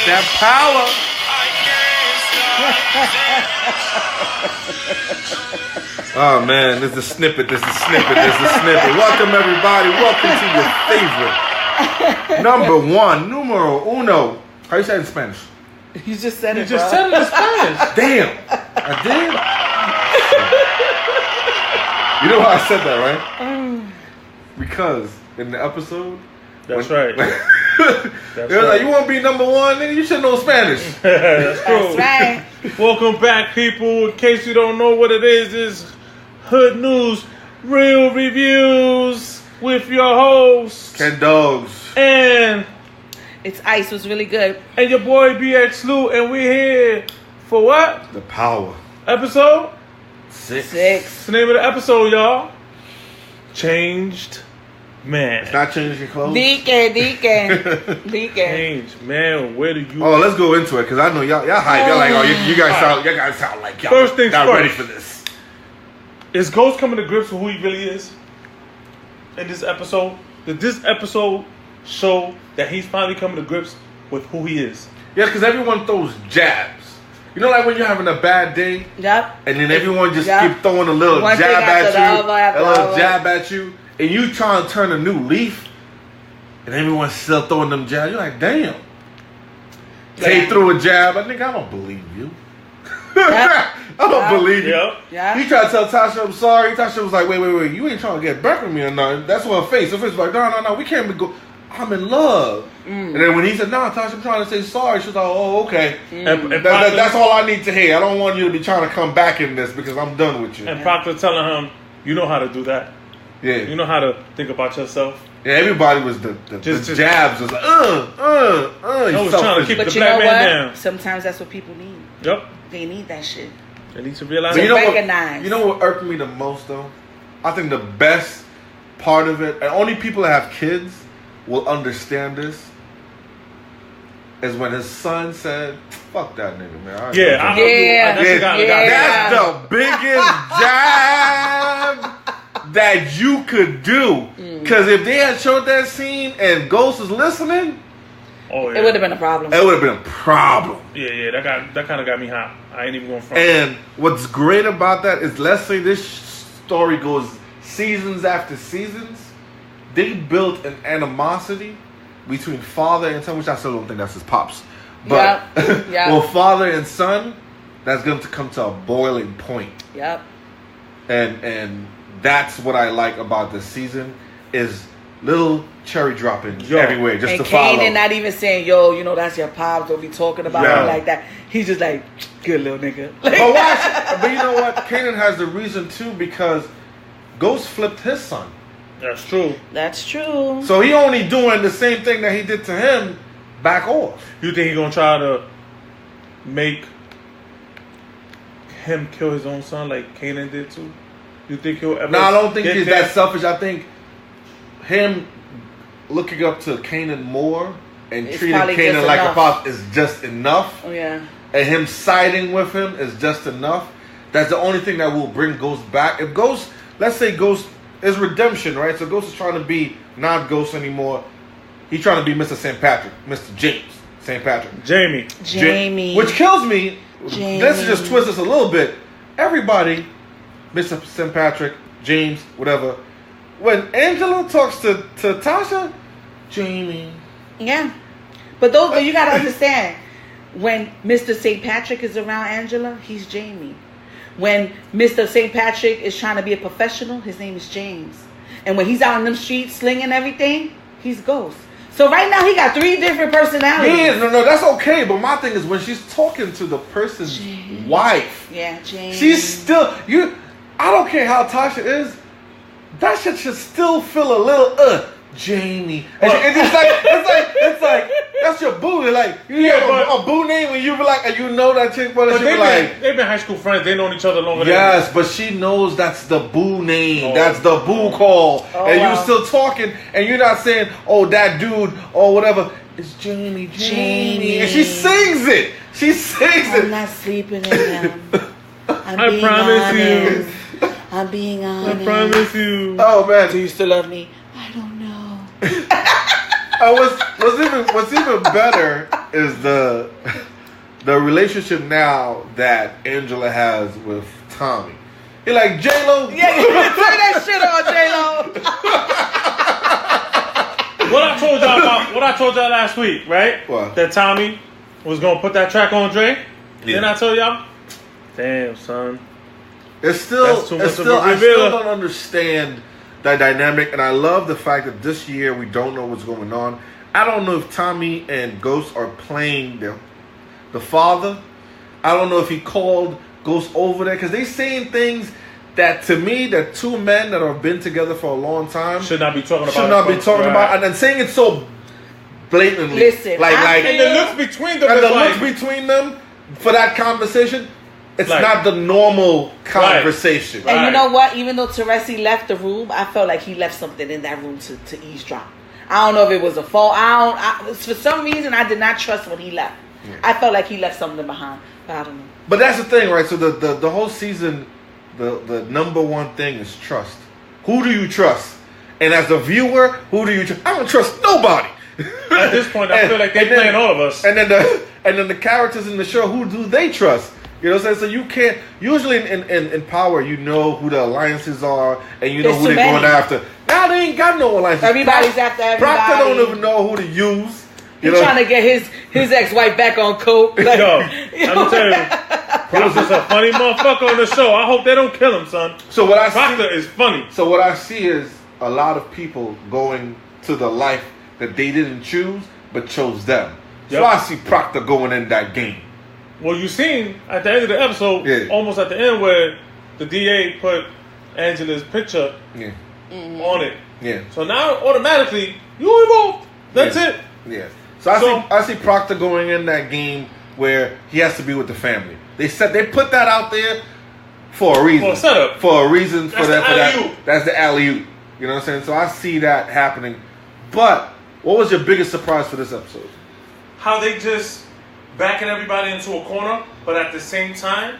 that power. Oh man, there's a snippet. Welcome everybody. Welcome to your favorite number one, numero uno. How you say it in Spanish? You just said it. You just said it in Spanish. Damn, I did. You know why I said that, right? Because in the episode, that's right. It was like, you want to be number one, nigga? You should know Spanish. That's true. That's right. Welcome back, people. In case you don't know what it is Hood News, Real Reviews with your host Ken Dogs. And it's Ice was really good. And your boy BX Lou, and we're here for what? The Power. Episode 6. It's the name of the episode, y'all. Changed Man. It's not changing your clothes? Deacon. Changed Man, where do you... Oh, let's go into it, because I know y'all hype. Y'all like, oh, you guys sound like y'all first things not first. ready for this. Is Ghost coming to grips with who he really is in this episode? Did this episode show that he's finally coming to grips with who he is? Yeah, because everyone throws jabs. You know, like when you're having a bad day, yep, and then everyone just keep throwing a little one jab at you, jab at you, and you trying to turn a new leaf, and everyone's still throwing them jabs. You're like, damn. Tay threw a jab. I think I don't believe you. I don't believe you. Yeah. He tried to tell Tasha, I'm sorry. Tasha was like, wait. You ain't trying to get back with me or nothing. That's what her face. Her face was like, no. We can't go. I'm in love. And then when he said, no, Tasha, I'm trying to say sorry. She was like, oh, okay. And that's all I need to hear. I don't want you to be trying to come back in this because I'm done with you. And Proctor telling him, you know how to do that. Yeah. You know how to think about yourself. Yeah, everybody was the jabs was like, I was trying to keep the black man down. Sometimes that's what people need. Yep. They need that shit. They need to realize to recognize. You know what irked me the most, though? I think the best part of it, and only people that have kids will understand this, is when his son said, fuck that nigga, man. That's the biggest jab that you could do. Because if they had showed that scene and Ghost was listening, it would have been a problem. It would have been a problem. Yeah, that kind of got me hot. I ain't even going front. And what's great about that is, let's say this story goes seasons after seasons, they built an animosity between father and son, which I still don't think that's his pops. But, well, father and son, that's going to come to a boiling point. Yep. And that's what I like about this season, is little cherry dropping everywhere just to follow. And Kanan not even saying, yo, you know, that's your pops, don't be talking about it like that. He's just like, good little nigga. But you know what? Kanan has the reason too, because Ghost flipped his son. That's true. That's true. So he only doing the same thing that he did to him back off. You think he gonna try to make him kill his own son like Kanan did too? You think he'll ever? No, I don't think he's that selfish. I think him looking up to Kanan more and treating Kanan like a pop is just enough. Oh, yeah. And him siding with him is just enough. That's the only thing that will bring Ghost back. If Ghost, let's say Ghost is redemption, right? So Ghost is trying to be not Ghost anymore. He's trying to be Mr. St. Patrick, Mr. James St. Patrick. Jamie. Which kills me. Let's just twist this a little bit. Everybody, Mr. St. Patrick, James, whatever. When Angela talks to Tasha, Jamie. Yeah. But you got to understand, when Mr. St. Patrick is around Angela, he's Jamie. When Mr. St. Patrick is trying to be a professional, his name is James. And when he's out in them streets slinging everything, he's Ghost. So right now he got 3 different personalities. Yeah, no, that's okay. But my thing is, when she's talking to the person's wife, James. She's still I don't care how Tasha is. That shit should still feel a little Jamie. And it's like that's your boo. Like you have a boo name when you be like, and you know that chick, but they've been high school friends. They known each other longer. Yes, but she knows that's the boo name. That's the boo call, and you still talking, and you're not saying, oh, that dude or whatever. It's Jamie, and she sings it. I'm not sleeping in him. I promise you. I'm being honest. I promise you. Oh man, do you still love me? I don't know. What's even better is the relationship now that Angela has with Tommy. He like J-Lo. Yeah, you can say that shit on J-Lo. What I told y'all last week, right? What? That Tommy was gonna put that track on Dre. Yeah. Didn't I tell y'all? Damn, son. It's still, That's too much of a I revealer. still don't understand that dynamic, and I love the fact that this year we don't know what's going on. I don't know if Tommy and Ghost are playing the father. I don't know if he called Ghost over there because they saying things that to me, that two men that have been together for a long time Should not be talking about. should not be talking about, and then saying it so blatantly. Listen, like And the looks between them and is the like, looks between them for that conversation. It's Like- not the normal conversation. Right. And you know what? Even though Teresi left the room, I felt like he left something in that room to eavesdrop. I don't know if it was a fault. For some reason, I did not trust when he left. Yeah. I felt like he left something behind. But I don't know. But that's the thing, right? So the whole season, the number one thing is trust. Who do you trust? And as a viewer, who do you trust? I don't trust nobody. At this point, I feel like they're playing all of us. And then the characters in the show, who do they trust? You know what I'm saying? So you can't. Usually in Power, you know who the alliances are, and you know There's who too they're many. going after. Now they ain't got no alliances. Everybody's after everybody. Proctor don't even know who to use. He's trying to get his ex-wife back on coke. Like, Yo, let me tell you, Proctor's a funny motherfucker on the show. I hope they don't kill him, son. So what I Proctor see, is funny. So what I see is a lot of people going to the life that they didn't choose, but chose them. So Yep. I see Proctor going in that game. Well, you seen at the end of the episode, Yeah. almost at the end, where the DA put Angela's picture Yeah, on it. yeah, So now automatically you involved. That's Yeah. it. yeah. So I see Proctor going in that game where he has to be with the family. They put that out there for a reason. For a setup. For a reason. That's for that. the For that. alley-oop. That's the alley-oop. You know what I'm saying? So I see that happening. But what was your biggest surprise for this episode? How they just backing everybody into a corner, but at the same time,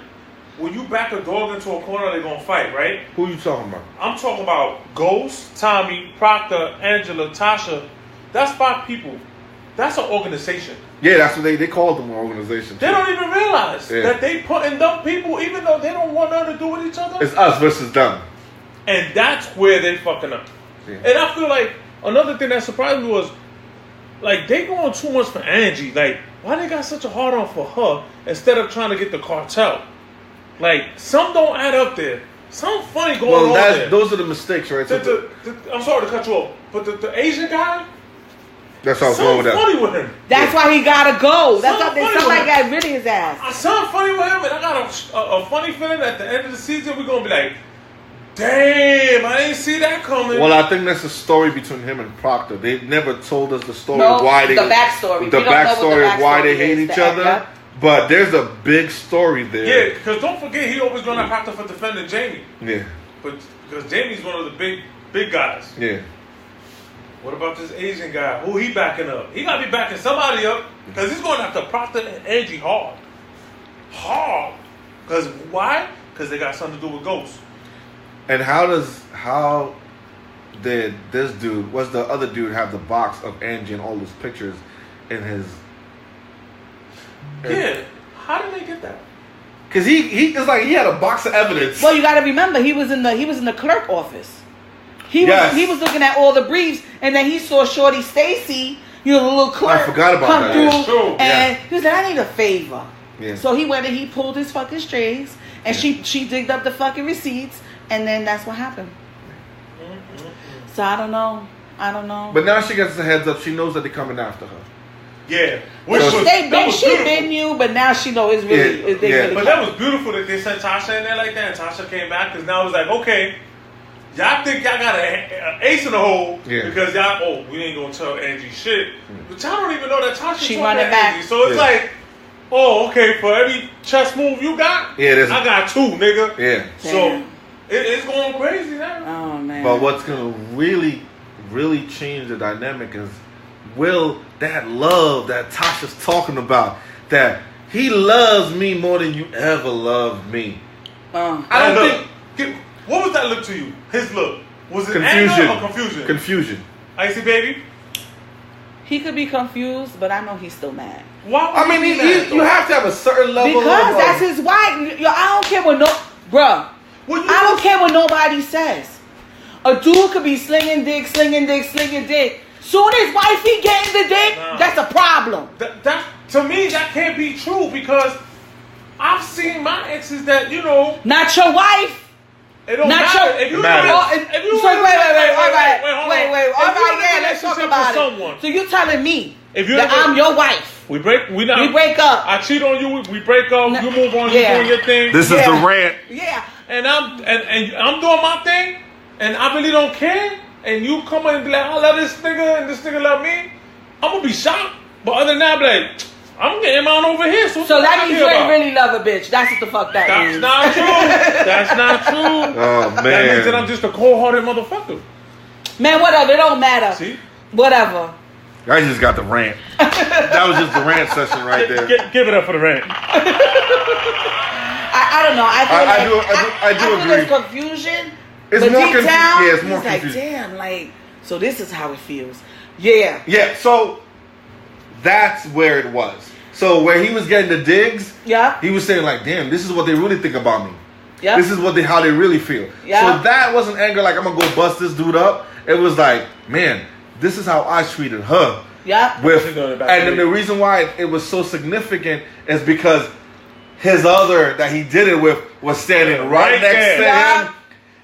when you back a dog into a corner, they're gonna fight, right? Who you talking about? I'm talking about Ghost, Tommy, Proctor, Angela, Tasha. That's 5 people. That's an organization. Yeah, that's what they called them, an organization. They too. don't even realize Yeah. that they putting them people, even though they don't want nothing to do with each other. It's us versus them. And that's where they fucking up. Yeah. And I feel like another thing that surprised me was, like, they going too much for Angie. Like, why they got such a hard on for her instead of trying to get the cartel? Like, some don't add up there. Something funny going on there. Those are the mistakes, right? So I'm sorry to cut you off, but the Asian guy, that's how I was going with something that. funny with him. that's why he gotta go. That's why Something funny somebody with got rid of his ass. Something funny with him, and I got a funny feeling at the end of the season we're gonna be like, damn, I didn't see that coming. Well, I think that's a story between him and Proctor. They never told us the story No, of why they the backstory. We the don't know what the backstory of why they backstory hate is. each The other. yep. But there's a big story there. Yeah, because don't forget he always going to Proctor for defending Jamie, Yeah. but because Jamie's one of the big guys. Yeah. What about this Asian guy? Who he backing up? He gotta be backing somebody up because he's going after Proctor and Angie hard. Because why? Because they got something to do with ghosts. And how did this dude, what's the other dude, have the box of Angie and all those pictures in his? Yeah. How did they get that? Because he it's like he had a box of evidence. Well, you got to remember he was in the clerk office. He was looking at all the briefs, and then he saw Shorty Stacy, the little clerk, I forgot about come that. through, That's true. and he was like, "I need a favor." Yeah. So he went and he pulled his fucking strings, and she digged up the fucking receipts, and then that's what happened. So I don't know. But now she gets the heads up. She knows that they're coming after her. Yeah. She been knew, but now she know it's really. Yeah, They yeah. really But that was beautiful that they sent Tasha in there like that, and Tasha came back because now it was like, okay, y'all think y'all got an ace in the hole because y'all, we ain't gonna tell Angie shit, but y'all don't even know that Tasha She told running that back. Angie. So it's like, okay, for every chess move you got, I got 2, nigga. Yeah. So it's going crazy now. Oh man. But what's gonna really, really change the dynamic is that love that Tasha's talking about. That he loves me more than you ever loved me. I don't think. What was that look to you? His look. Was it Confusion. anger or confusion? Confusion. Icy baby? He could be confused, but I know he's still mad. Why would I mean, he be mad, you have to have a certain level Because of... that's his wife. Yo, I don't care what bruh. Well, you I don't care what nobody says. A dude could be slinging dick. Soon as wifey getting the dick, that's a problem. That to me, that can't be true because I've seen my exes that, you know... Not your wife. It don't Not matter. your- If you matters. if you So wait, hold wait. on. All If you're in right, a yeah, let's talk relationship about with it. someone, So you telling me If you're that in a- I'm your wife? we break up. I cheat on you. We break up. No, You move on. yeah. You doing your thing. This is the rant. Yeah. And I'm doing my thing, and I really don't care. And you come in and be like, I love this nigga, and this nigga love me. I'm gonna be shocked. But other than that, I'm like, I'm getting mine over here. So that means you ain't really love a bitch. That's what the fuck that That's means. not true. That's not true. Oh, That means that man. I'm just a cold-hearted motherfucker. Man, whatever. It don't matter. See? Whatever. I just got the rant. That was just the rant session right there. Give it up for the rant. I don't know. I do feel agree. there's confusion. It's but more deep confu- down, yeah, it's more he's like, confusion. damn, like, so this is how it feels. Yeah. Yeah, so that's where it was. So where he was getting the digs, Yeah. he was saying like, damn, this is what they really think about me. Yeah. This is how they really feel. Yeah. So that wasn't anger like I'm gonna go bust this dude up. It was like, man, this is how I treated her. Yeah. With She's doing it back and to then me. the reason why it was so significant is because his other that he did it with was standing right Right next there. to Yeah. him.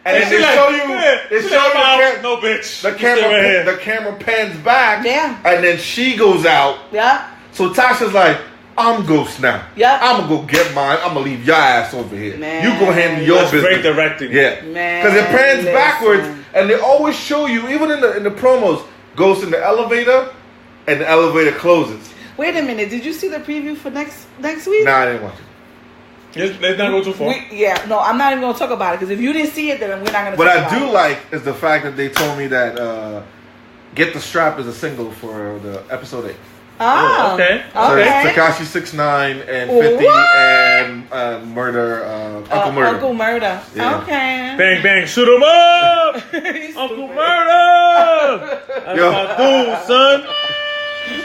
And then she they like, show you, yeah, they she show like, you "Mom, no bitch. the You stay right here." camera pans back, Yeah. and then she goes out. Yeah. So Tasha's like, I'm Ghost now. Yeah. I'm gonna go get mine. I'm gonna leave your ass over here. Man. You go handle your That's business. great directing. Yeah, Man, because it pans listen. backwards, and they always show you, even in the promos, Ghost in the elevator, and the elevator closes. Wait a minute. Did you see the preview for next week? Nah, I didn't watch it. Let's not go too far. No, I'm not even gonna talk about it because if you didn't see it, then we're not gonna. What talk I about do it. like is the fact that they told me that "Get the Strap" is a single for the episode 8. Oh, okay. So Okay. it's Tekashi 6ix9ine and 50 What? and Murder, Uncle Murder. Uncle Murder. Yeah. Okay. Bang bang, shoot 'em up, He's Uncle stupid. Murder. That's Yo. my dude, son.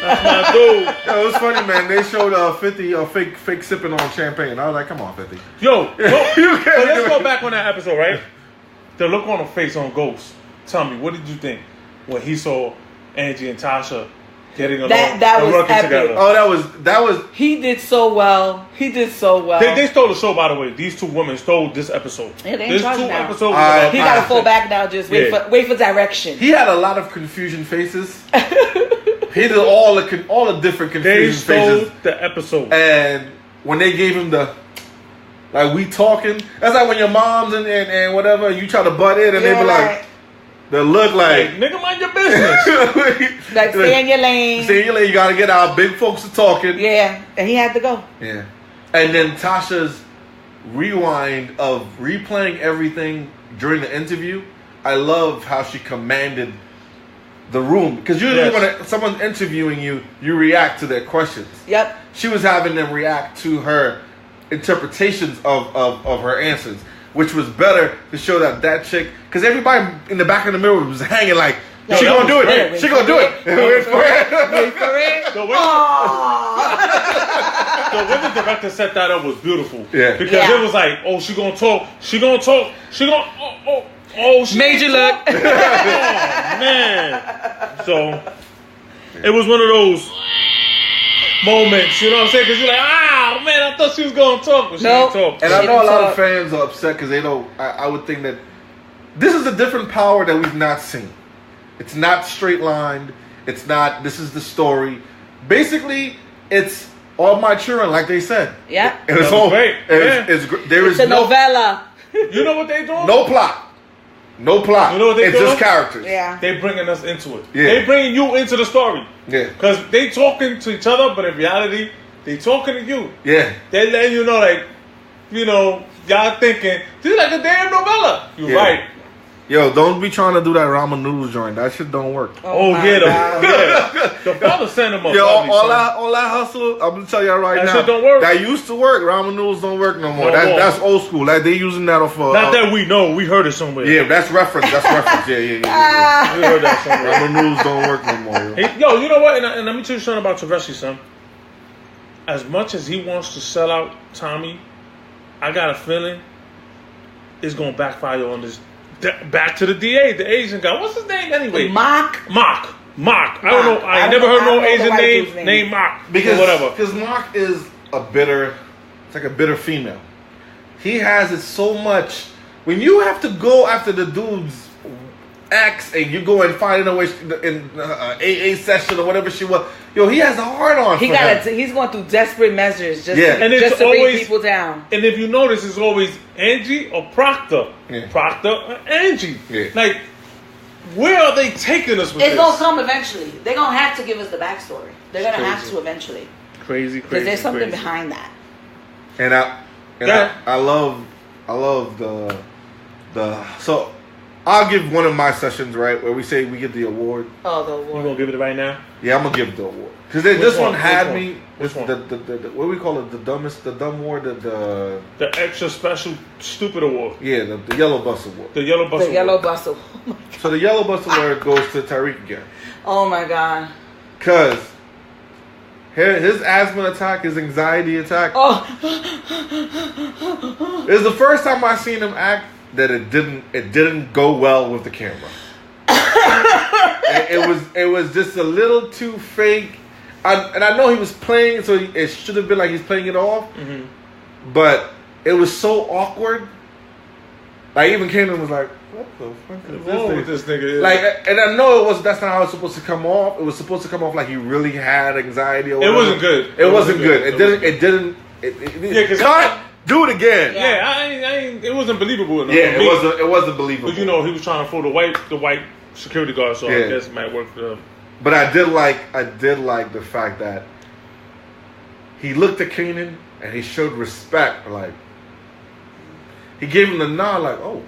That's my dude. Yo, it was funny, man. They showed 50 fake sipping on champagne. I was like, come on, 50. Yo, You so can't let's do go it. back on that episode, right? The look on her face on Ghost. Tell me, what did you think when he saw Angie and Tasha getting along That and was working epic. together? Oh, that was. He did so well. They stole the show, by the way. These two women stole this episode. Yeah, they in This charge 2 now. episodes. I- about He I- got to fall back now. Just wait Yeah. for direction. He had a lot of confusion faces. He did all the different they confusion stole faces. the episode. And when they gave him the, like, we talking, that's like when your moms and whatever, and you try to butt in, and they be like, they look Like, like, nigga, mind your business. like stay in your lane. Stay in your lane, you gotta get out. Big folks are talking. Yeah, and he had to go. Yeah. And then Tasha's rewind of replaying everything during the interview. I love how she commanded the room. Because usually Yes. when someone's interviewing you, you react to their questions. Yep. She was having them react to her interpretations of her answers, which was better to show that chick. Because everybody in the back of the mirror was hanging like, Yo, she that gonna do was it. great. She gonna do it. Wait for it. Wait for it. The way, Aw. the way the director set that up was beautiful. Yeah. Because Yeah. it was like, oh, she gonna talk. She she Major gonna look. talk. Oh, man. So, it was one of those moments, you know what I'm saying? Because you're like, ah, man, I thought she was gonna talk, but she Nope. didn't talk. And I She know a didn't lot of talk. fans are upset because they don't. I would think that this is a different power that we've not seen. It's not straight lined. It's not. This is the story. Basically, it's all my children, like they said. Yeah. And it's That was all. great. There It's is a novella. You know what they doing? no plot. No plot. You know what they it's doing? just characters. Yeah. They bringing us into it. Yeah. They bringing you into the story. Yeah. Because they talking to each other, but in reality, they talking to you. Yeah. They letting you know, like, you know, y'all thinking, this is like a damn novella. You're Yeah. right. Yo, don't be trying to do that ramen noodles joint. That shit don't work. Oh, my yeah, God. the father sent him up. Yo, lovely, all son. that hustle, I'm gonna tell y'all right That now. shit don't work. That used to work. Ramen noodles don't work no more. No more. That's old school. Like they using that off. Not that we know. We heard it somewhere. Yeah, that's reference. That's reference. Yeah. We heard that somewhere. Ramen noodles don't work no more. Yo. Hey, yo, you know what? And let me tell you something about Teresi, son. As much as he wants to sell out Tommy, I got a feeling it's going to backfire on this. Back to the DA, the Asian guy. What's his name anyway? Mock. Mock. I don't know. I ain't never heard no Asian name named Mock. Because or whatever. Because Mark is a bitter. It's like a bitter female. He has it so much. When you have to go after the dude's ex and you go and find in AA session or whatever she was, yo, he has a hard on. He's going through desperate measures just And it's just to always, bring people down. And if you notice, it's always Angie or Proctor. Yeah. Proctor or Angie. Yeah. Like, where are they taking us with It's this? going to come eventually. They're going to have to give us the backstory. They're going to have Crazy. to eventually. Crazy. Because there's something behind that. And I love the so I'll give one of my sessions, right, where we say we get the award. Oh, the You award. gonna give it right now? Yeah, I'm gonna give the award because this one? one had Which one? me. Which one? The what do we call it? The dumb award. The The extra special award. yeah, the yellow bus award. The yellow bus The award. yellow bustle. So the yellow bus award goes to Tariq again Oh, my God. because his asthma attack, his anxiety attack. Oh. It's the first time I seen him act that it didn't go well with the camera. it was just a little too fake. And I know he was playing, so it should have been like he's playing it off. Mm-hmm. But it was so awkward. Like even Kanan was like, "What the fuck is What's wrong with this?" this nigga? Like, and I know that's not how it's supposed to come off. It was supposed to come off like he really had anxiety. Or It whatever. wasn't good. It wasn't good. It wasn't didn't. Yeah, 'cause cut. Do it again. Yeah, I ain't, it wasn't believable enough. Yeah, for me. it wasn't believable. But you know, he was trying to fool the white security guard, so I Yeah. guess it might work for him. But I did like the fact that he looked at Kanan and he showed respect. Like he gave him the nod, like, "Oh,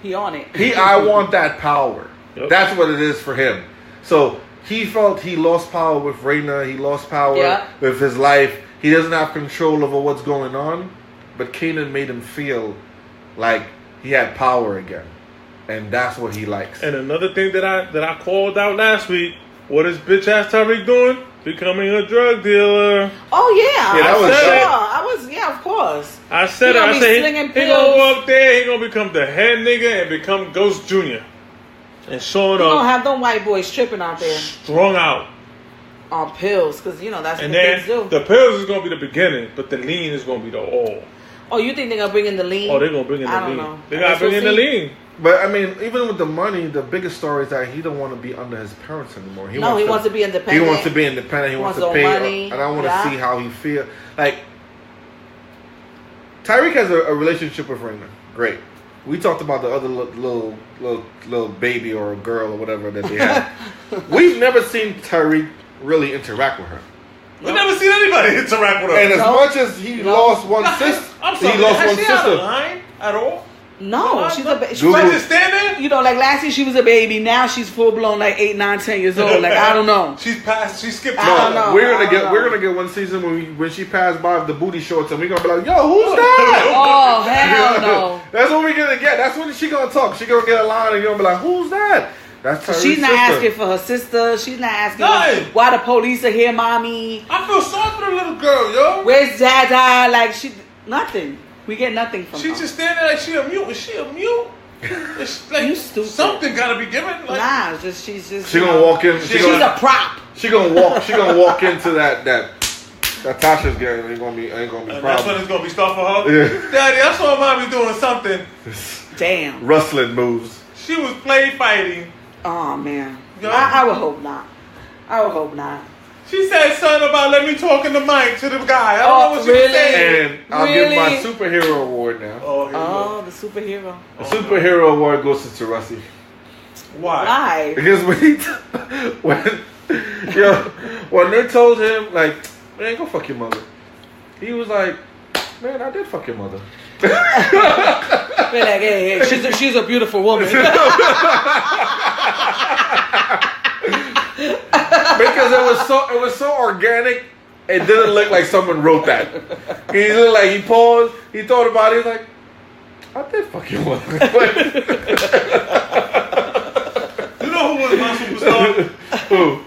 He on it. I want that power." Yep. That's what it is for him. So he felt he lost power with Reyna. He lost power Yeah. with his life. He doesn't have control over what's going on. But Kanan made him feel like he had power again, and that's what he likes. And another thing that I called out last week, what is bitch ass Tariq doing? Becoming a drug dealer. Oh, yeah. Yeah, that was sure. dope. Yeah, of course. I said He it. gonna I be said slinging he gonna pills. go up there. He gonna become the head nigga and become Ghost Jr. And showing You don't up have them white boys tripping out there strung out. on pills, because, you know, that's And what then kids do. the pills is gonna be the beginning, but the lean is gonna be the all. Oh, you think they're going to bring in the lean? Oh, they're gonna bring in the I don't lean. know. They I gotta guess bring we'll in the see. lean. But I mean, even with the money, the biggest story is that he don't want to be under his parents anymore. He wants to be independent. He wants to be independent. He wants to his own pay, money. and I want to Yeah. see how he feel. Like Tyreek has a relationship with Reyna. Great. We talked about the other little baby or a girl or whatever that they had. We've never seen Tyreek really interact with her. We never seen anybody interact with her. And as No. much as he lost one sister, I'm sorry. he lost has one she had a sister. line at all? No, she's a baby. Google- She just stand there. You know, like last year she was a baby. Now she's full blown, like 8, 9, 10 years old. Like, I don't know. She's passed. She skipped. I don't know. We're gonna I get don't we're know. gonna get one season when she passed by with the booty shorts and we're gonna be like, yo, who's that? Oh, hell no. That's what we're gonna get. That's when she gonna talk. She gonna get a line and you're gonna be like, who's that? That's Tyreek's She's not sister. asking for her sister. She's not asking Nothing. why the police are here, mommy. I feel sorry for the little girl, yo. Where's Dada? Like, nothing. We get nothing from She her. just standing there like she a mute. Is she a mute? It's like You stupid. something gotta be given. Like, Nah, it's just she's just. She you gonna know, walk in. She's a prop. She gonna walk into that Tasha's game. Ain't gonna be and that's when problem. it's gonna be stuff for her. Yeah. Daddy, I saw mommy doing something. Damn. Rustling moves. She was play fighting. Oh man. Yo. I would hope not. I would hope not. She said something about let me talk in the mic to the guy. I don't Oh, know what she really? was saying. And I'll give my Really? superhero award now. Oh, here Oh, the superhero. The superhero award goes to Teresi. we go. Why? Why? Because when they told him, like, man, go fuck your mother, he was like, man, I did fuck your mother. Be like, hey, she's a beautiful woman. Because it was so organic. It didn't look like someone wrote that. He looked like he paused. He thought about it. He was like, I did fucking one. You know who was my superstar? Who?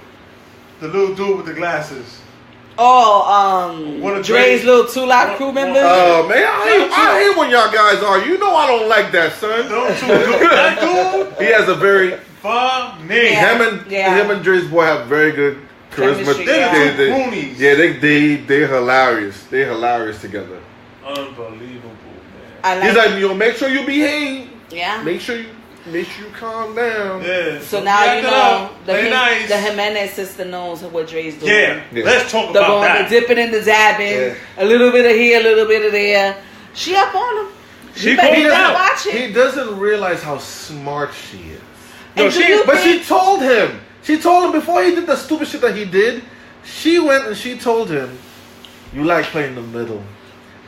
The little dude with the glasses. Oh, Dre's little 2 Live Crew member. Oh man, I hate when y'all guys are. You know I don't like that, son. That dude. He has a very Funny. Yeah. Him and Dre's boy have very good charisma. Chemistry, yeah. They're hilarious. They're hilarious together. Unbelievable, man. I like He's like, yo, make sure you behave. yeah. Make sure you calm down. Yeah. So now you know the nice. Jimenez sister knows what Dre's doing. Yeah. Yeah. Let's talk The about going, that. the dipping and the dabbing, Yeah. a little bit of here, a little bit of there. She up on him. She You better called him out. watch it. He doesn't realize how smart she is. No, And do she- you But think- she told him. She told him before he did the stupid shit that he did. She went and she told him, "You like playing the middle.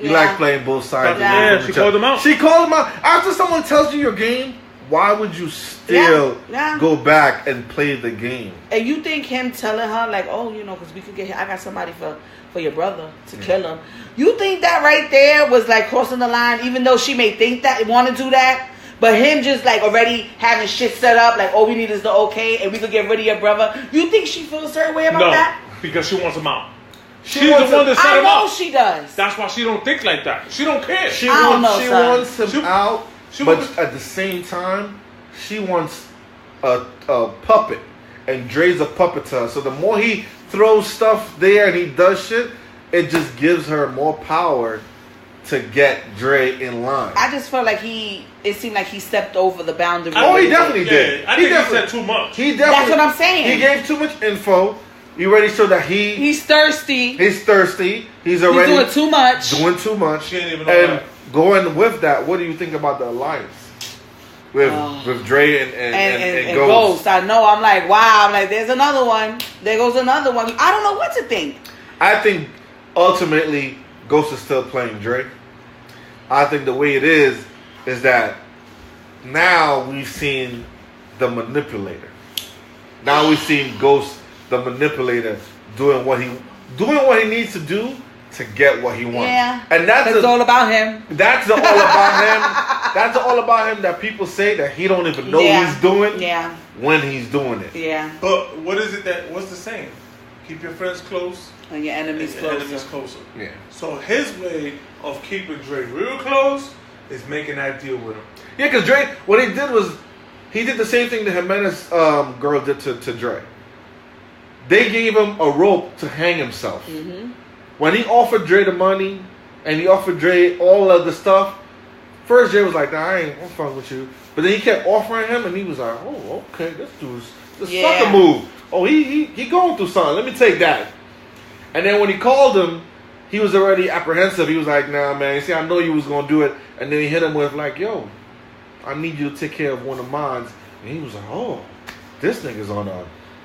You Yeah. like playing both sides." Yeah. of Yeah, the she each called other." him out. She called him out. After someone tells you your game, why would you still Yeah. go back and play the game? And you think him telling her like, oh, you know, because we could get, I got somebody for your brother to kill him. You think that right there was like crossing the line, even though she may think that, want to do that, but him just like already having shit set up, like all we need is the okay, and we could get rid of your brother. You think she feels a certain way about No, that? because she wants him out. She She's wants the one him- that set I him know up. she does. That's why she don't think like that. She don't care. She I don't wants, know, she son. wants him She- out, she but wants- at the same time, she wants a puppet, and Dre's a puppet to her. So the more he throws stuff there and he does shit, it just gives her more power to get Dre in line. I just felt like it seemed like he stepped over the boundary. Oh, he definitely did. I think he definitely- said too much. He definitely. That's what I'm saying. He gave too much info. You already showed that He's thirsty. he's thirsty. He's He's already doing too much. doing too much. She ain't even know And that. going with that, what do you think about the alliance with Dre and Ghost? Ghost. I know. I'm like, wow. I'm like, there's another one. There goes another one. I don't know what to think. I think ultimately Ghost is still playing Dre. I think the way it is that now we've seen the manipulator. Now we've seen Ghost, the manipulator, doing what he needs to do to get what he wants. Yeah. And that's It's all about him. That's all about him. That's all about him that people say that he don't even know Yeah. he's doing Yeah. when he's doing it. Yeah. But what is it what's the saying? Keep your friends close And your enemies and your closer. enemies closer. Yeah. So his way of keeping Dre real close is making that deal with him. Yeah, because Dre, what he did was, he did the same thing the Jimenez girl did to Dre. They gave him a rope to hang himself. Mm-hmm. When he offered Dre the money, and he offered Dre all of the stuff, first Dre was like, nah, I ain't gonna fuck with you. But then he kept offering him, and he was like, oh, okay, this dude's the Yeah. sucker move. Oh, he going through something. Let me take that. And then when he called him, he was already apprehensive. He was like, nah, man, see, I know you was gonna do it. And then he hit him with like, yo, I need you to take care of one of mine. And he was like, oh, this nigga's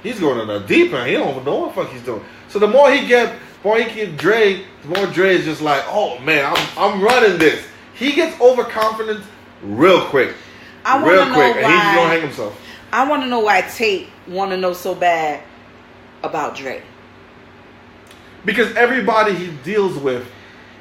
he's going on a deep end. He don't even know what the fuck he's doing. So the more he get Dre, the more Dre is just like, oh man, I'm running this. He gets overconfident real quick. I want Real to know quick. And he's why. gonna hang himself. I want to know why Tate want to know so bad about Dre. Because everybody he deals with,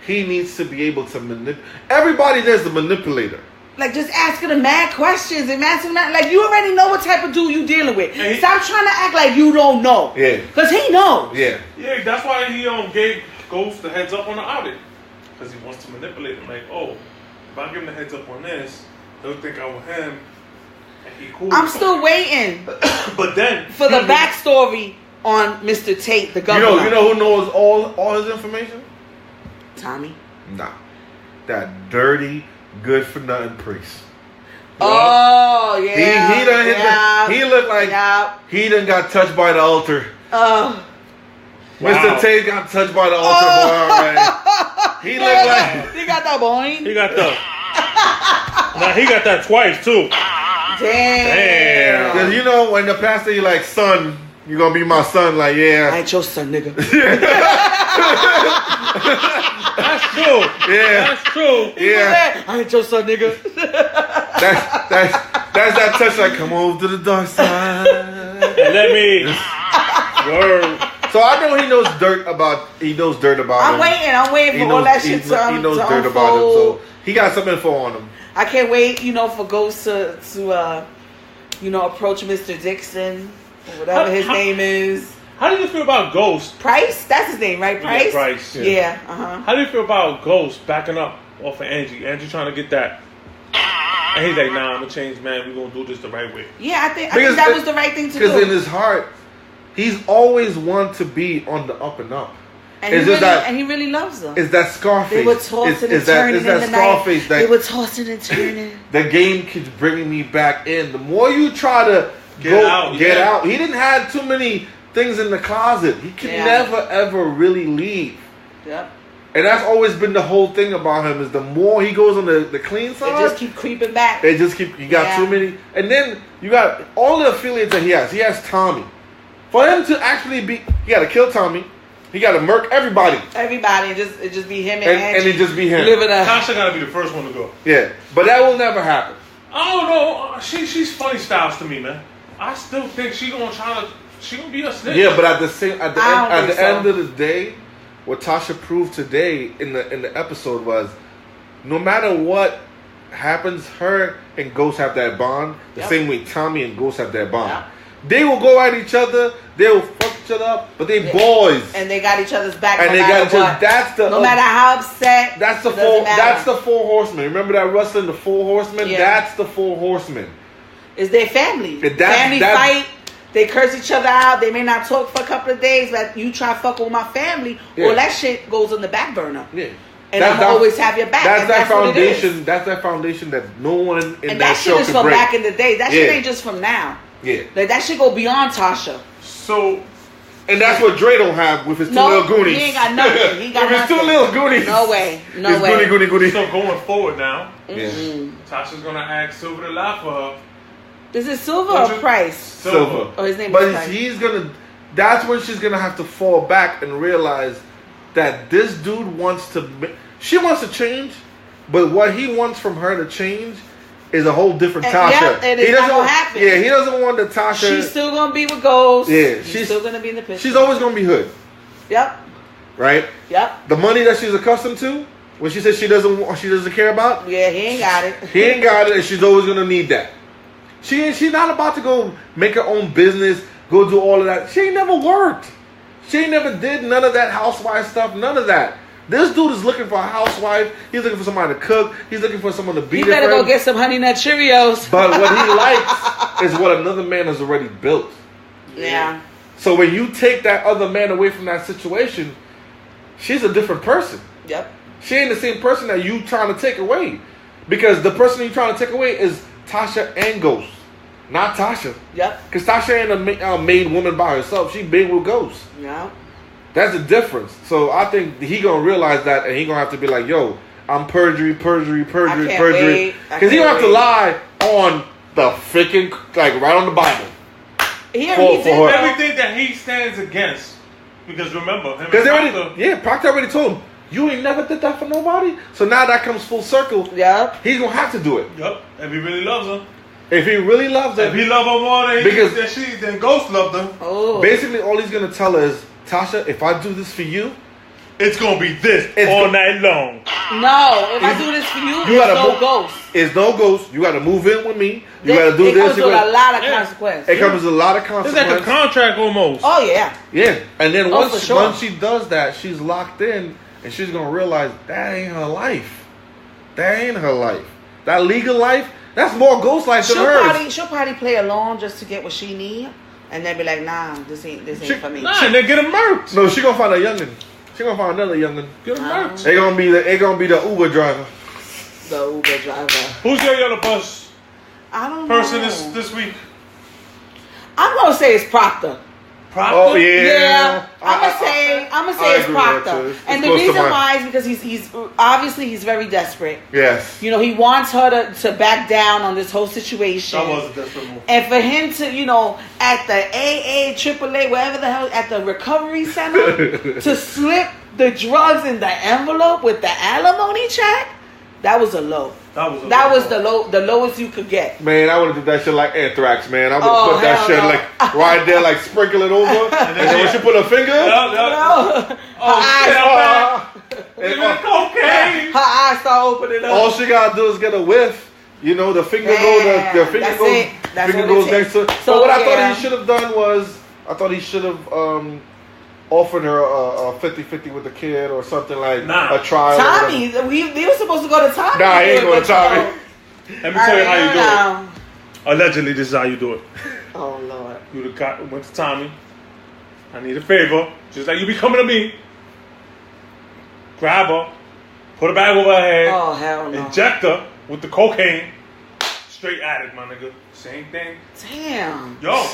he needs to be able to manipulate. Everybody there's a manipulator. Like, just asking him mad questions and asking him, like, you already know what type of dude you dealing with. And he- Stop trying to act like you don't know. Yeah. Because he knows. Yeah. Yeah, that's why he gave Ghost the heads up on the audit. Because he wants to manipulate him. Like, oh, if I give him the heads up on this, he'll think I'm with him. And he cool. I'm still waiting But then for the backstory on Mr. Tate, the You governor. know who knows all his information? Tommy. Nah. That dirty, good for nothing priest. Oh, yeah. He done hit yeah, he looked like yeah. he done got touched by the altar. Oh. Wow. Mr. Tate got touched by the altar, boy, alright. He looked like He got that boing. He got that. Now he got that twice too. Damn. Cause you know when the pastor you like, son, you gonna be my son, like I yeah. ain't your son, nigga. That's true. Yeah. That's true. Yeah. I ain't your son, nigga. That's that touch like, come over to the dark side. And let me. Word. So I know he knows dirt about I'm him. I'm waiting for all that shit to He knows to dirt about him, unfold. so he got some info on him. I can't wait, for Ghost to approach Mr. Dixon or whatever his name is. How do you feel about Ghost? Price? That's his name, right? Price? Yeah, Price. Yeah. Uh-huh. How do you feel about Ghost backing up off of Angie? Angie trying to get that. And he's like, nah, I'm a changed man. We're going to do this the right way. Yeah, I think that was the right thing to do. Because in his heart, he's always wanted to be on the up and up. And he really loves them. It's that Scarface. They were tossing and turning in the Scarface night. They were tossing and turning. The game keeps bringing me back in. The more you try to get out. He didn't have too many things in the closet. He can never ever really leave. Yep. And that's always been the whole thing about him is the more he goes on the clean side, they just keep creeping back. He got too many. And then you got all the affiliates that he has. He has Tommy. For him to actually be, he got to kill Tommy. He got to murk everybody. Everybody, it just be him and Angie. And it just be him. Tasha got to be the first one to go. Yeah, but that will never happen. I don't know. She's funny styles to me, man. I still think she gonna be a snitch. Yeah, but at the end of the day, what Tasha proved today in the episode was, no matter what happens, her and Ghost have that bond. The same way Tommy and Ghost have that bond. Yep. They will go at each other. They will fuck each other up, but they boys. And they got each other's back. And no they got each matter other. No matter how upset. That's the four. That's the four horsemen. Remember that wrestling, the four horsemen. Yeah. That's the four horsemen. It's their family. Family fight. They curse each other out. They may not talk for a couple of days, but you try to fuck with my family, all that shit goes on the back burner. Yeah. And I'm always have your back. That's that foundation. What it is. That's that foundation that no one in and that show shit is can from break. back in the day. That shit ain't just from now. Yeah. Like that shit go beyond Tasha. So, and that's what Dre don't have with his two little Goonies. He ain't got nothing. He got with his two little Goonies. No way. No way. Goody. So going forward now, yeah. Tasha's gonna ask Silver to lie for her. Is it Silver or Price? Silver. Oh, his name is But Price. that's when she's gonna have to fall back and realize that this dude wants to. She wants to change, but what he wants from her to change is a whole different Tasha. Yeah, and it's not gonna happen. Yeah, he doesn't want the Tasha. She's still gonna be with Ghost. Yeah, she's still gonna be in the picture. She's always gonna be hood. Yep. Right. Yep. The money that she's accustomed to, what she says she doesn't care about. Yeah, he ain't got it. He ain't got it, and she's always gonna need that. She's not about to go make her own business, go do all of that. She ain't never worked. She ain't never did none of that housewife stuff, none of that. This dude is looking for a housewife. He's looking for somebody to cook. He's looking for someone to be there. He better go get some Honey Nut Cheerios. But what he likes is what another man has already built. Yeah. So when you take that other man away from that situation, she's a different person. Yep. She ain't the same person that you trying to take away. Because the person you trying to take away is Tasha and Ghost. Not Tasha. Yep. Because Tasha ain't a made woman by herself. She been with Ghost. Yeah. That's the difference. So I think he gonna realize that, and he gonna have to be like, "Yo, I'm perjury." Because he gonna have to lie on the freaking right on the Bible. For everything that he stands against. Because remember, Proctor already told him, "You ain't never did that for nobody." So now that comes full circle. Yep. He's gonna have to do it. Yep. If he really loves her. If he really loves her. If he love her more than Ghost loved her. Oh. Basically, all he's gonna tell her is, Tasha, if I do this for you, it's gonna be this all night long. No, if I do this for you, it's no Ghost. It's no Ghost. You gotta move in with me. You gotta do this. It comes with a lot of consequences. It comes with a lot of consequences. It's like a contract almost. Oh yeah. Yeah, and then once she does that, she's locked in, and she's gonna realize that ain't her life. That ain't her life. That legal life, that's more Ghost life than hers. She'll probably play along just to get what she need. And then be like, nah, this ain't for me. Nah, and then get him murked. No, she gonna find a youngin. She gonna find another youngin. Get him murked. It gonna be the Uber driver. The Uber driver. Who's your yellow bus? I don't person know. this week? I'm gonna say it's Proctor. Proctor? Oh yeah. I'm gonna say I it's agree with that, Proctor, too. It's and the close to reason mine. why is because he's obviously he's very desperate. Yes. You know, he wants her to back down on this whole situation. That was a desperate move. And for him to, you know, at the AA, AAA, wherever the hell, at the recovery center, to slip the drugs in the envelope with the alimony check, that was a low. That was the lowest you could get. Man, I would have did that shit like Anthrax, man. I would have Oh, put that hell shit no. like right there, like sprinkle it over, and then when she put her finger, No. Oh, shit, I'm and, back. Cocaine. Her eyes start opening up. all she gotta do is get a whiff. You know, the finger Yeah, the finger that's goes, it. That's finger what it goes next to. takes. So So, what I yeah. thought he should have done was, I thought he should have offered her a 50-50 with the kid or something like Nah. a trial. or Tommy, whatever. they were supposed to go to Tommy. Nah, he ain't going to Tommy. Let me tell you how you do it. Now. Allegedly, this is how you do it. Oh Lord. You went to Tommy. I need a favor. Just like you be coming to me. Grab her. Put a bag over her head. Oh hell no. Inject her with the cocaine. Straight at it, my nigga. Same thing. Damn. Yo.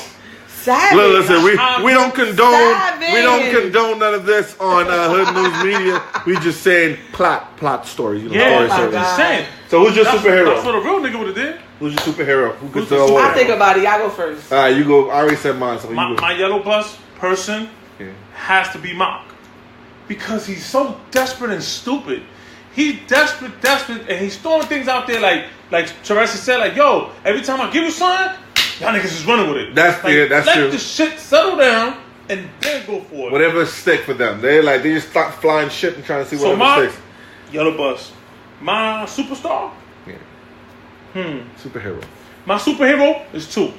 Savage. Look, listen, we don't Savage. condone none of this on Hood News Media. We just saying plot stories. You know, Yeah, stories. my I'm God. just saying. So who's your That's superhero? what a real nigga would have did. Who's your superhero? Who gets Who's the the award? I think about it. Y'all go first. All right, you go. I already said mine, so you My, go. my yellow bus person Yeah. has to be Mock. Because he's so desperate and stupid. He's desperate, and he's throwing things out there like Teresa said, like, yo, every time I give you something, y'all niggas is running with it. That's- like, yeah, that's let true. the shit settle down and then go for it. Whatever stick for them. They just start flying shit and trying to see So whatever my sticks. yellow bus, my superstar, Yeah. Superhero. my superhero is two.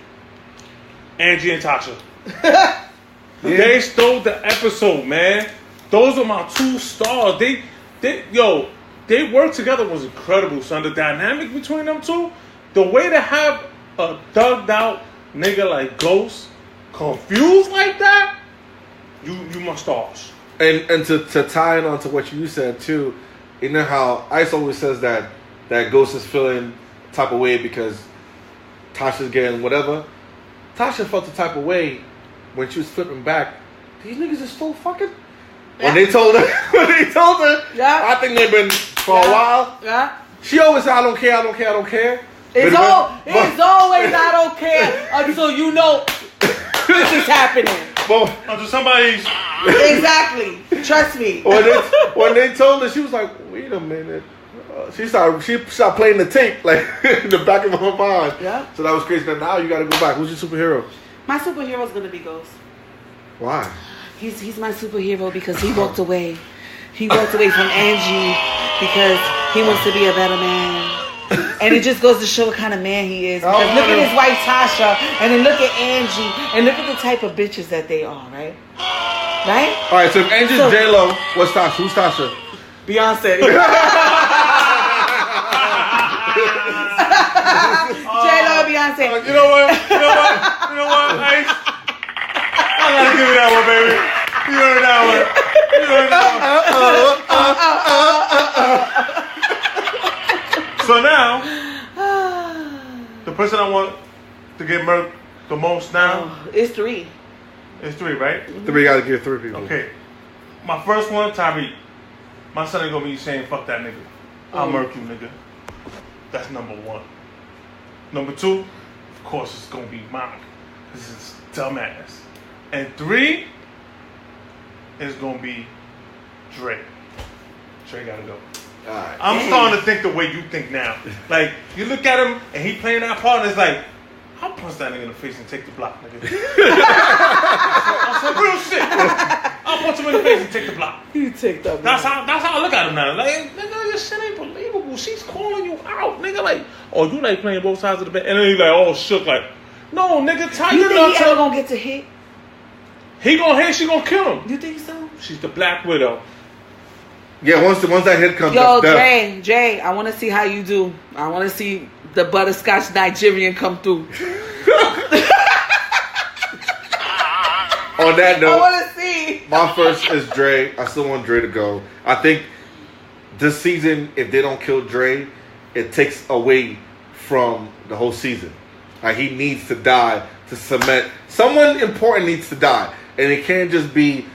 Angie and Tasha. Yeah. They stole the episode, man. Those are my two stars. They work together was incredible, son. The dynamic between them two, the way to have a thugged out nigga like Ghost confused like that, you my stars. And to tie it on to what you said too, you know how Ice always says that Ghost is feeling type of way because Tasha's getting whatever. Tasha felt the type of way when she was flipping back. These niggas are still fucking. When they told her, Yeah. I think they've been for a while. Yeah. She always said, I don't care. It's But- always I don't care until you know this is happening. But Until somebody's Exactly. Trust me. when they told her, she was like, wait a minute. She started playing the tape like in the back of her mind. Yeah. So that was crazy. Now you got to go back. Who's your superhero? My superhero is gonna be Ghost. Why? He's my superhero because he walked away. He walked away from Angie because he wants to be a better man. And it just goes to show what kind of man he is. Because look at his wife Tasha, and then look at Angie, and look at the type of bitches that they are, right? Right? All right. So if Angie's So- J-Lo, what's Tasha? Who's Tasha? Beyonce. J-Lo, Beyonce. You know what? Ice? I gotta give you that one, baby. You heard that one. So now, the person I want to get murked the most now It's 3. is 3, right? We got to give 3 people. Okay. My first one, Tyreek. My son ain't gonna be saying, fuck that nigga. I'll murk you, nigga. That's number 1. Number 2, of course, it's gonna be Mock. This is dumbass. And 3 is gonna be Dre. Dre gotta go. All right. I'm starting to think the way you think now. Like, you look at him and he playing that part and it's like, I'll punch that nigga in the face and take the block, nigga. On some real shit. I'll punch him in the face and take the block. You take that. That's how I look at him now. Like, nigga, this shit ain't believable. She's calling you out, nigga. Like, oh, you like playing both sides of the bed. And then he's like, oh, shook. Like, no, nigga, tie You your think nuts he ever up. gonna get to hit? He gonna hit, she gonna kill him. You think so? She's the Black Widow. Yeah, once that hit comes, Yo, that's death. Jay, I want to see how you do. I want to see the butterscotch Nigerian come through. On that I note, want to see. my first is Dre. I still want Dre to go. I think this season, if they don't kill Dre, it takes away from the whole season. Like, he needs to die to cement. Someone important needs to die. and it can't just be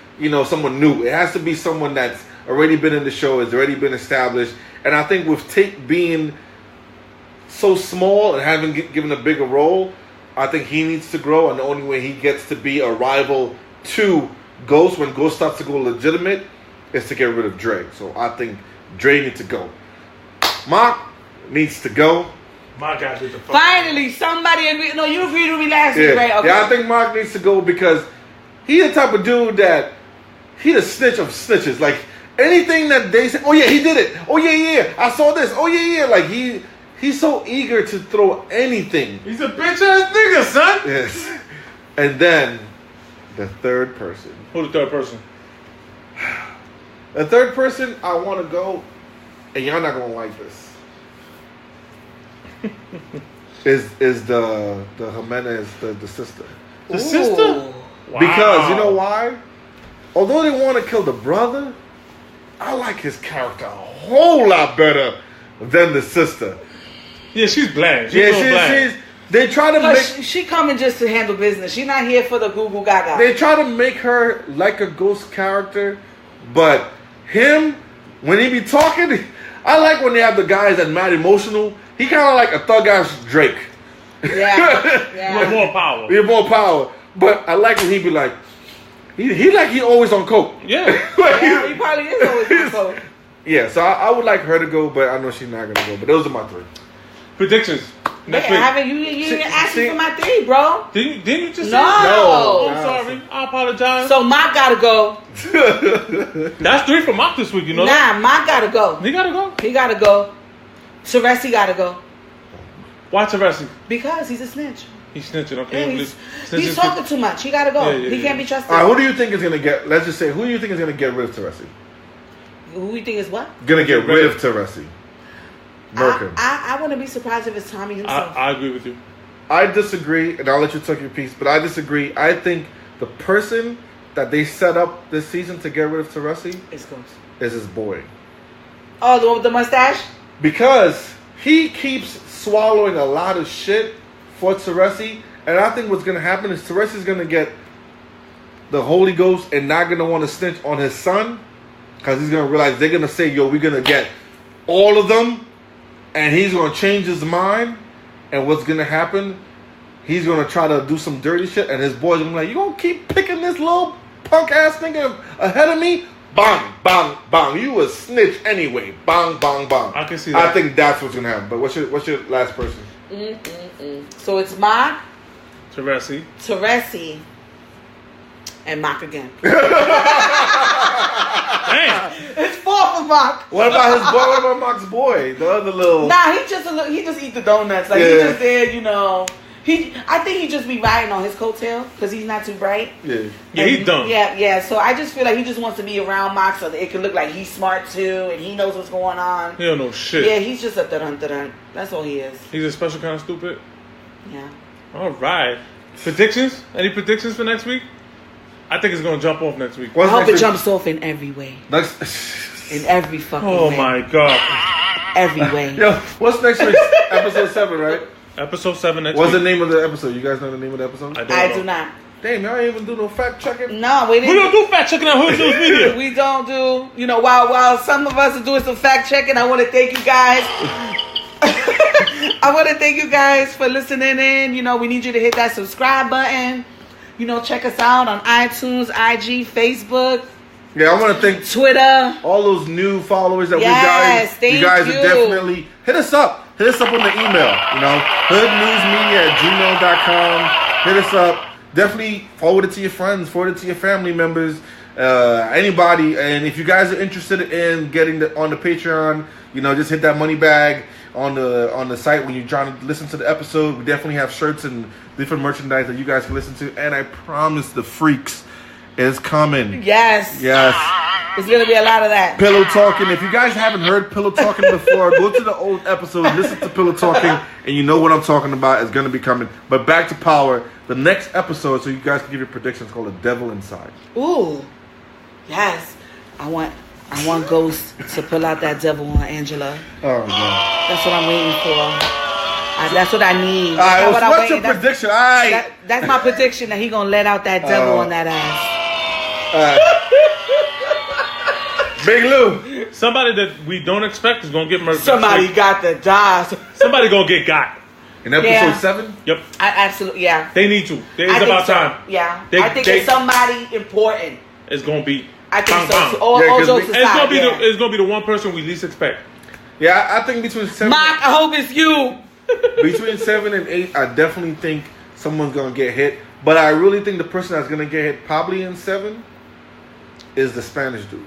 someone new. It has to be someone that's already been in the show, has already been established. And I think with Tate being so small and having given a bigger role, I think he needs to grow, and the only way he gets to be a rival to Ghost when Ghost starts to go legitimate is to get rid of Dre. So I think Dre needs to go. Mark needs to go. My guy did the fuck. Finally, somebody agreed. No, you agreed with me last week, right? Okay. Yeah, I think Mark needs to go because he's the type of dude that he the snitch of snitches. Like anything that they say, oh yeah, he did it. Oh yeah, I saw this. Oh yeah. Like he's so eager to throw anything. He's a bitch ass nigga, son. Yes. And then the third person. Who the third person? The third person I want to go, and y'all not gonna like this. is the Jimenez, the sister. The sister? Wow. Because you know why? Although they want to kill the brother, I like his character a whole lot better than the sister. Yeah, she's bland. She's they try to make she coming just to handle business. She's not here for the goo goo gaga. They try to make her like a Ghost character, but him when he be talking, I like when they have the guys that mad emotional. He kind of like a thug ass Drake. Yeah. With more power. He have more power. But I like when he be like, he always on coke. Yeah. Yeah, he probably is always on coke. Yeah, so I would like her to go, but I know she's not gonna go. But those are my three predictions. Next week. You didn't ask me for my three, bro. Didn't you just say No. Oh, I'm sorry. I apologize. So Mark gotta go. That's three for Mark this week, you know that? Mark gotta go. He gotta go? He gotta go. Teresi gotta go. Why Teresi? Because he's a snitch. He's snitching, okay? Yeah, he's talking too much. He gotta go. He can't be trusted. All right, who do you think is gonna get? Let's just say, who do you think is gonna get rid of Teresi? Who do you think is what? Gonna get rid of Teresi. Merkin. I wouldn't be surprised if it's Tommy himself. I agree with you. I disagree, and I'll let you talk your piece, but I disagree. I think the person that they set up this season to get rid of Teresi It's Ghost. is his boy. Oh, the one with the mustache? Because he keeps swallowing a lot of shit for Teresi, and I think what's going to happen is Teresi's going to get the Holy Ghost and not going to want to snitch on his son, because he's going to realize they're going to say, yo, we're going to get all of them, and he's going to change his mind, and what's going to happen, he's going to try to do some dirty shit, and his boys going to be like, you going to keep picking this little punk-ass nigga ahead of me? Bang, bang, bang. You a snitch anyway. Bang, bang, bang. I can see that. I think that's what's going to happen. But what's your last person? So it's Mark, Teresi, and Mark again. Damn. It's four for Mark. What about his boy? What about Mark's boy? The other little... Nah, he just eat the donuts. Like, he just did, you know... I think he just be riding on his coattail because he's not too bright. Yeah, he's dumb. Yeah. So I just feel like he just wants to be around Mark so that it can look like he's smart too and he knows what's going on. He don't know shit. Yeah, he's just a dun. That's all he is. He's a special kind of stupid. Yeah. All right. Predictions? Any predictions for next week? I think it's gonna jump off next week. I hope it jumps off in every way. In every fucking way. Oh my god. Every way. Yo, what's next week? Episode 7, right? Episode 7 next What's week. the name of the episode? You guys know the name of the episode? I do not. Damn, y'all ain't even do no fact checking? No, we didn't. We don't do fact checking on Hood News Media. We don't do, while some of us are doing some fact checking, I want to thank you guys. I want to thank you guys for listening in. We need you to hit that subscribe button. Check us out on iTunes, IG, Facebook. Yeah, I want to thank Twitter. all those new followers that thank you guys are definitely... Hit us up. Hit us up on the email. hoodnewsmedia@gmail.com. Hit us up. Definitely forward it to your friends. Forward it to your family members. Anybody. And if you guys are interested in getting on the Patreon, just hit that money bag on the site when you're trying to listen to the episode. We definitely have shirts and different merchandise that you guys can listen to. And I promise the freaks is coming. Yes. There's going to be a lot of that. Pillow Talking. If you guys haven't heard Pillow Talking before, go to the old episode, listen to Pillow Talking, and you know what I'm talking about is going to be coming. But back to Power, the next episode, so you guys can give your predictions, called The Devil Inside. Ooh. Yes. I want Ghost to pull out that devil on Angela. Oh, God. That's what I'm waiting for. That's what I need. All right, what's your prediction? All right. That's my prediction that he going to let out that devil on that ass. Big Lou. Somebody that we don't expect is gonna get murdered. Somebody got to die. Somebody gonna get got. In episode Yeah. 7? Yep. I absolutely, yeah. They need to. I It's think about so. time. Yeah. They- I think they- it's somebody important. It's gonna be. I think bang, so. bang. too. All Yeah, 'cause jokes we- It's aside, gonna be yeah. it's gonna be the one person we least expect. Yeah, I think between 7 Mark, I hope it's you. between 7 and 8, I definitely think someone's gonna get hit. But I really think the person that's gonna get hit probably in 7 is the Spanish dude.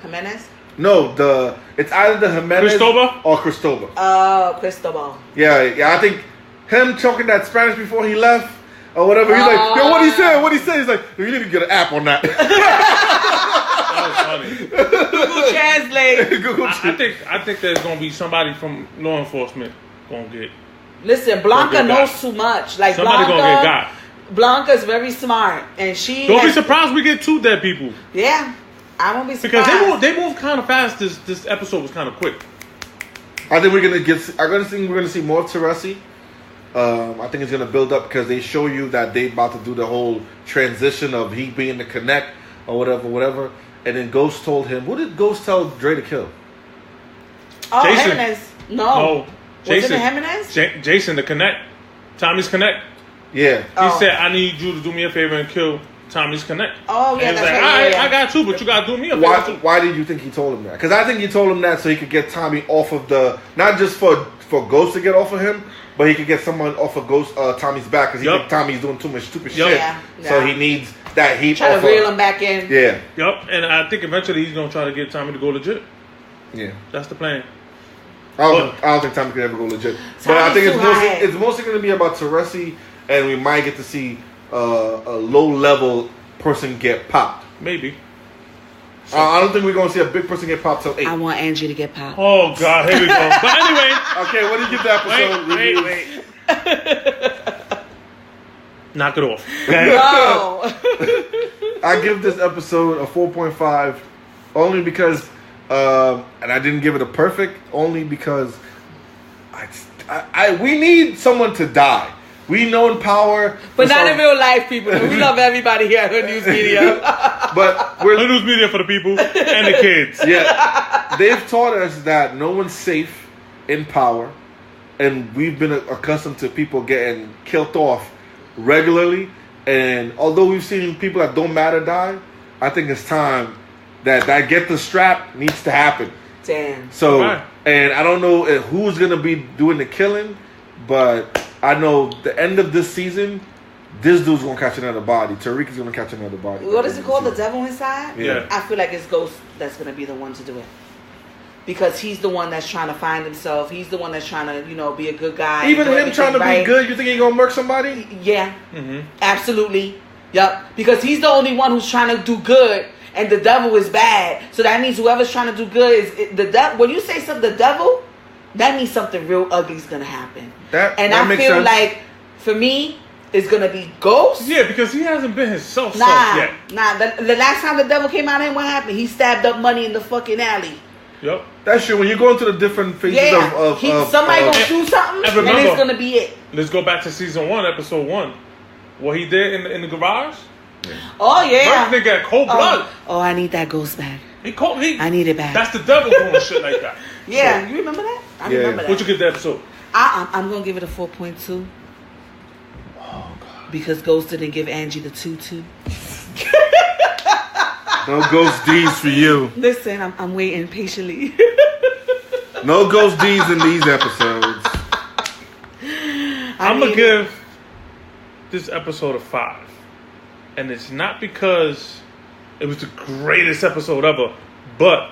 Jimenez? No, it's either the Jimenez Cristobal? or Cristobal. Oh, Cristobal. Yeah, I think him talking that Spanish before he left or whatever. He's like, yo, what he said? What he said? He's like, you need to get an app on that. That was funny. Google Translate. Google I think there's gonna be somebody from law enforcement gonna get. Listen, Blanca Gonna get knows got. too much. Like Somebody Blanca, gonna get got. Blanca's very smart, and she. Don't be has- surprised we get 2 dead people Yeah, I won't be surprised. because they move kind of fast. This episode was kind of quick. I think we're gonna see more of Teresi. I think it's gonna build up because they show you that they about to do the whole transition of he being the connect or whatever. And then Ghost told him, what did Ghost tell Dre to kill? Oh, Jason. Jimenez. No. No, Jason. Was it Jimenez? Jason, the connect. Tommy's connect. Yeah. He Oh. said, "I need you to do me a favor and kill Tommy's connect." Oh, yeah, And he was that's like, right, "All right, yeah. I got you, but you gotta do me a favor Why? too." Why did you think he told him that? Because I think he told him that so he could get Tommy off of not just for Ghost to get off of him, but he could get someone off of Tommy's back because he Yup. think Tommy's doing too much stupid Yup. shit. Yeah, So yeah. he needs that heat Try off to reel of. him back in. Yeah, Yup, and I think eventually he's gonna try to get Tommy to go legit. yeah. That's the plan. I don't think Tommy can ever go legit. But I think Tommy's too high. it's mostly going to be about Teresi, and we might get to see a low level person get popped. Maybe. I don't think we're going to see a big person get popped till 8. I want Angie to get popped. Oh God, here we go. But anyway, Okay, what did you give the episode? wait. Knock it off. Okay? No. I give this episode a 4.5 only because, and I didn't give it a perfect, only because we need someone to die. We know in Power, But not in real life, people. We love everybody here at the news media. But The we're news media for the people and the kids. yeah. They've taught us that no one's safe in Power, and we've been accustomed to people getting killed off regularly. And although we've seen people that don't matter die, I think it's time that get the strap needs to happen. Damn. So, Right. and I don't know who's gonna be doing the killing, but I know the end of this season, this dude's gonna catch another body. Tariq is gonna catch another body. What is it called? The Devil Inside? Yeah. I feel like it's Ghost that's going to be the one to do it. Because he's the one that's trying to find himself. He's the one that's trying to, be a good guy. Even do him everything trying to right. be good, you think he gonna murk somebody? Yeah. Mm-hmm. Absolutely. Yep. Because he's the only one who's trying to do good, and the devil is bad. So that means whoever's trying to do good is the devil. When you say something, the devil, that means something real ugly is gonna happen. That I makes feel sense. like for me, it's gonna be Ghost. Yeah, because he hasn't been himself Nah, yet. nah. The last time the devil came out, and what happened? He stabbed up money in the fucking alley. Yep. That's true. When you go into the different phases Yeah. of Somebody of- gonna do something, and and remember- it's gonna be it. Let's go back to season 1, episode 1. What he did in the garage. Oh yeah. First nigga got cold blood. Oh, I need that ghost back. I need it back. That's the devil doing shit like that. Yeah, you remember that? I Yeah. remember that. What you get the episode? I'm gonna give it a 4.2. Oh God. Because Ghost didn't give Angie the 2-2. no ghost D's for you. Listen, I'm waiting patiently. No ghost D's in these episodes. I'm gonna give this episode a 5, and it's not because it was the greatest episode ever, but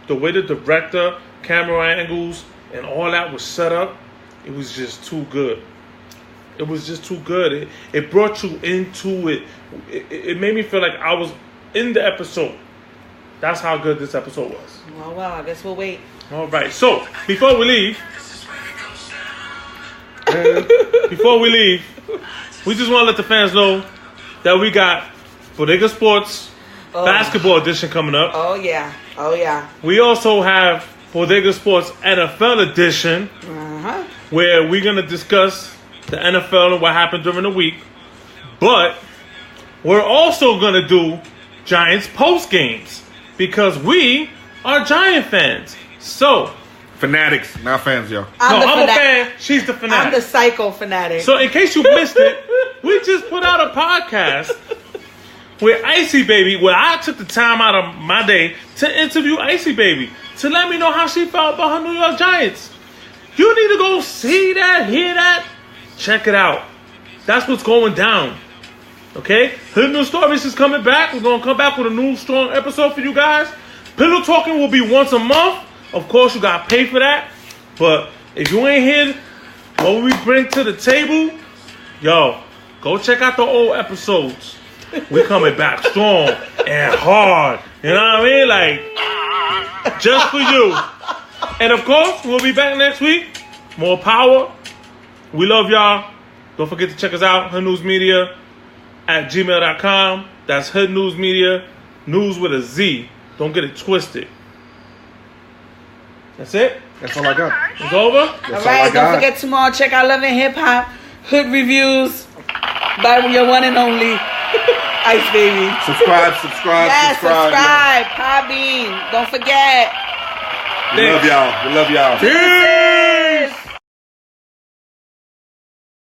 the way the director, camera angles, and all that was set up, it was just too good. It was just too good. It brought you into it. It made me feel like I was in the episode. That's how good this episode was. Well, I guess we'll wait. All right. So before we leave, we just want to let the fans know that we got Bodega Sports basketball edition coming up. Oh yeah. Oh yeah. We also have Bodega Sports NFL edition, Uh-huh. where we're gonna discuss the NFL and what happened during the week. But we're also gonna do Giants post games because we are Giant fans. So, Fanatics, not fans, yo. I'm a fan. She's the fanatic. I'm the psycho fanatic. So, in case you missed it, we just put out a podcast with Icy Baby, where I took the time out of my day to interview Icy Baby to let me know how she felt about her New York Giants. You need to go see that, hear that, check it out. That's what's going down. Okay? Hood News Stories is coming back. We're going to come back with a new strong episode for you guys. Pillow Talking will be once a month. Of course, you got to pay for that. But if you ain't here, what we bring to the table, yo, go check out the old episodes. We coming back strong and hard. You know what I mean? Like, just for you. And of course, we'll be back next week. More power. We love y'all. Don't forget to check us out. Hood News Media at gmail.com. That's Hood News Media. News with a Z. Don't get it twisted. That's it. That's all I got. It's over. All right, don't forget tomorrow. Check out Love and Hip Hop Hood Reviews by your one and only Ice Baby. Subscribe. Yes, subscribe. Podbean. Don't forget. We love y'all. Peace.